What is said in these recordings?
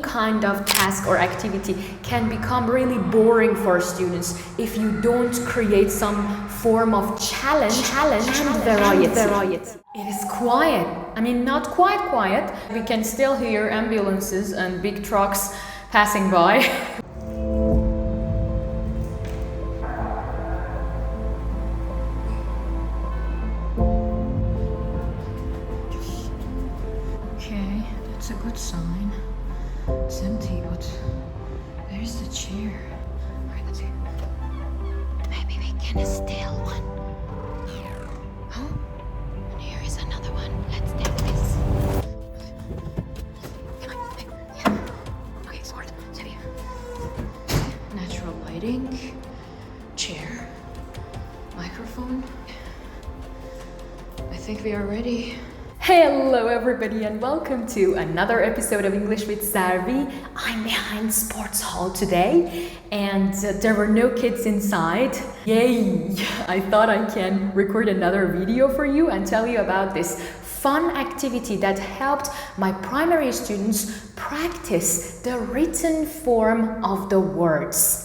kind of task or activity can become really boring for students if you don't create some form of challenge and variety. It is quiet. I mean, not quite quiet. We can still hear ambulances and big trucks passing by. Okay, that's a good sign. It's empty, but where's the chair? Alright, let's see. Maybe we can steal one. Oh, and here is another one. Let's take this. Come on. Yeah. Okay, sword. Steady. Natural lighting. Chair. Microphone. I think we are ready. Hello everybody and welcome to another episode of English with Sarvi. I'm behind Sports Hall today and there were no kids inside. Yay! I thought I can record another video for you and tell you about this fun activity that helped my primary students practice the written form of the words.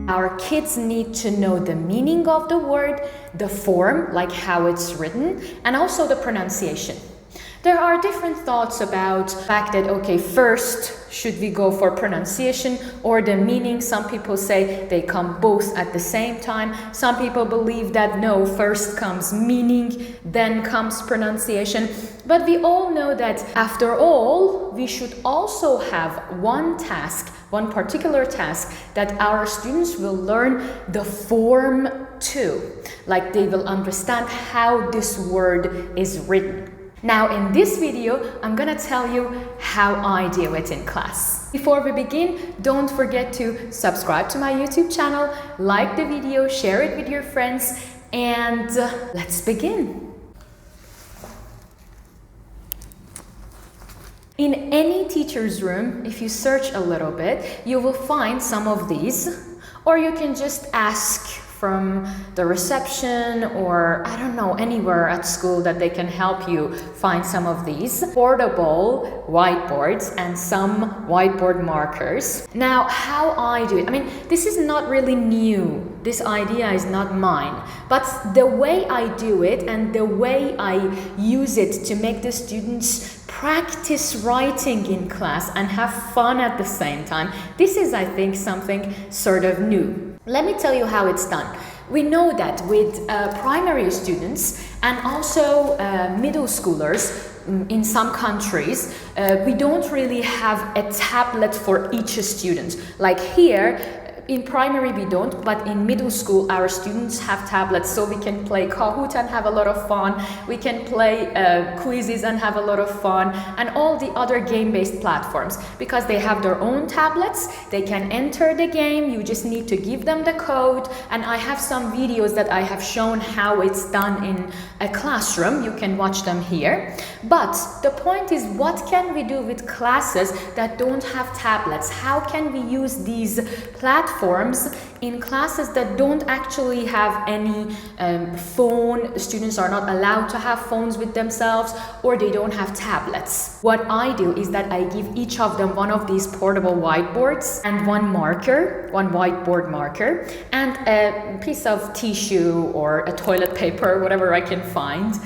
Our kids need to know the meaning of the word, the form, like how it's written, and also the pronunciation. There are different thoughts about the fact that, okay, first, should we go for pronunciation or the meaning? Some people say they come both at the same time. Some people believe that no, first comes meaning, then comes pronunciation. But we all know that after all, we should also have one particular task that our students will learn the form too. Like they will understand how this word is written. Now in this video, I'm gonna tell you how I do it in class. Before we begin, don't forget to subscribe to my YouTube channel, like the video, share it with your friends, and let's begin. In any teacher's room, if you search a little bit, you will find some of these, or you can just ask from the reception or I don't know, anywhere at school that they can help you find some of these portable whiteboards and some whiteboard markers. Now, how I do it, I mean, this is not really new. This idea is not mine, but the way I do it and the way I use it to make the students practice writing in class and have fun at the same time, this is, I think, something sort of new. Let me tell you how it's done. We know that with primary students and also middle schoolers in some countries, we don't really have a tablet for each student. Like here, in primary we don't, but in middle school our students have tablets, so we can play Kahoot and have a lot of fun. We can play Quizziz and have a lot of fun, and all the other game-based platforms. Because they have their own tablets, they can enter the game, you just need to give them the code, and I have some videos that I have shown how it's done in a classroom. You can watch them here. But the point is, what can we do with classes that don't have tablets? How can we use these platforms in classes that don't actually have any phone? Students are not allowed to have phones with themselves, or they don't have tablets. What I do is that I give each of them one of these portable whiteboards and one whiteboard marker, and a piece of tissue or a toilet paper, whatever I can find.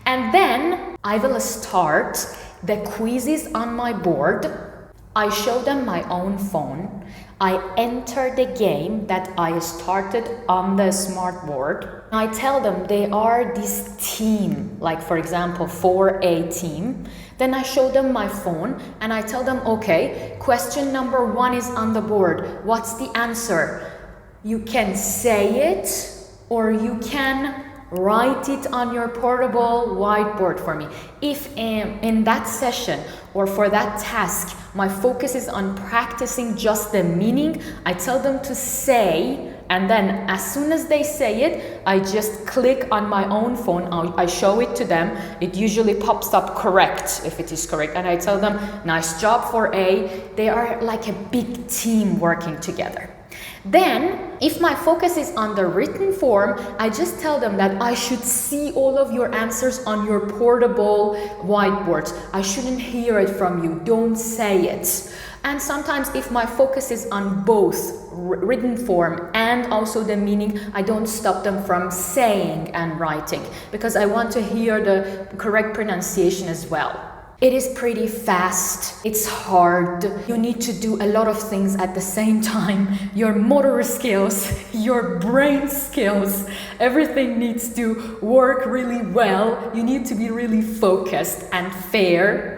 And then I will start the quizzes on my board. I show them my own phone. I enter the game that I started on the smart board. I tell them they are this team, like for example 4A team. Then I show them my phone and I tell them, okay, question number 1 is on the board. What's the answer? You can say it or you can write it on your portable whiteboard for me. If in that session or for that task, my focus is on practicing just the meaning, I tell them to say, and then as soon as they say it, I just click on my own phone, I show it to them. It usually pops up correct, if it is correct, and I tell them, nice job for A. They are like a big team working together. Then, if my focus is on the written form, I just tell them that I should see all of your answers on your portable whiteboards. I shouldn't hear it from you. Don't say it. And sometimes if my focus is on both written form and also the meaning, I don't stop them from saying and writing because I want to hear the correct pronunciation as well. It is pretty fast, it's hard, you need to do a lot of things at the same time. Your motor skills, your brain skills, everything needs to work really well. You need to be really focused and fair.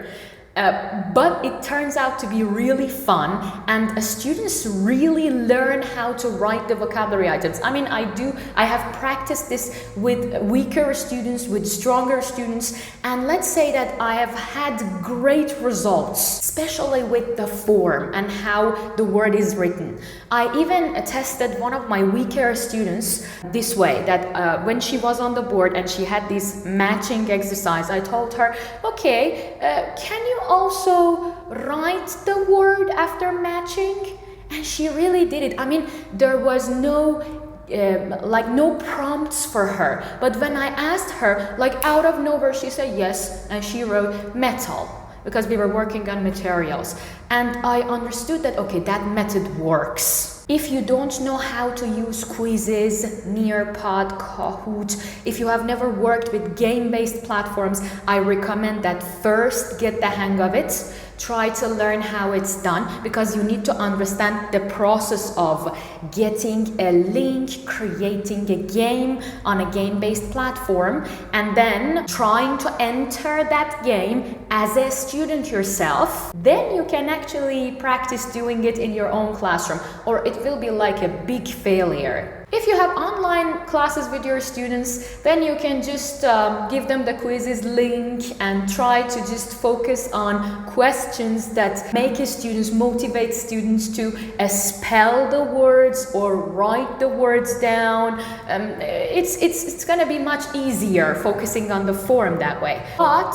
But it turns out to be really fun, and students really learn how to write the vocabulary items. I mean, I have practiced this with weaker students, with stronger students, and let's say that I have had great results, especially with the form and how the word is written. I even tested one of my weaker students this way, that when she was on the board and she had this matching exercise, I told her, okay, can you also write the word after matching? And she really did it. I mean, there was no no prompts for her, but when I asked her, like out of nowhere, she said yes, and she wrote metal, because we were working on materials. And I understood that, okay, that method works. If you don't know how to use Quizziz, Nearpod, Kahoot, if you have never worked with game-based platforms, I recommend that first get the hang of it. Try to learn how it's done, because you need to understand the process of getting a link, creating a game on a game-based platform, and then trying to enter that game as a student yourself. Then you can actually practice doing it in your own classroom, or it will be like a big failure. If you have online classes with your students, then you can just give them the Quizziz link and try to just focus on questions that make students, motivate students to spell the words or write the words down. It's going to be much easier focusing on the form that way. But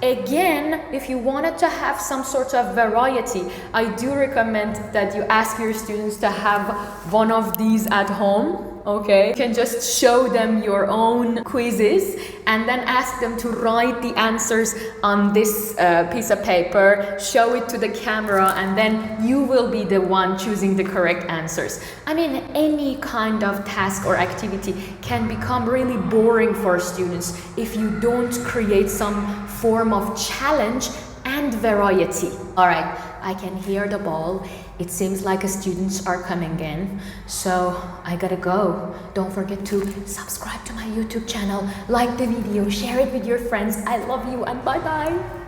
again, if you wanted to have some sort of variety, I do recommend that you ask your students to have one of these at home. Okay, you can just show them your own quizzes and then ask them to write the answers on this piece of paper, show it to the camera, and then you will be the one choosing the correct answers. I mean, any kind of task or activity can become really boring for students if you don't create some form of challenge and variety. All right, I can hear the ball. It seems like students are coming in, so I gotta go. Don't forget to subscribe to my YouTube channel, like the video, share it with your friends. I love you, and bye-bye.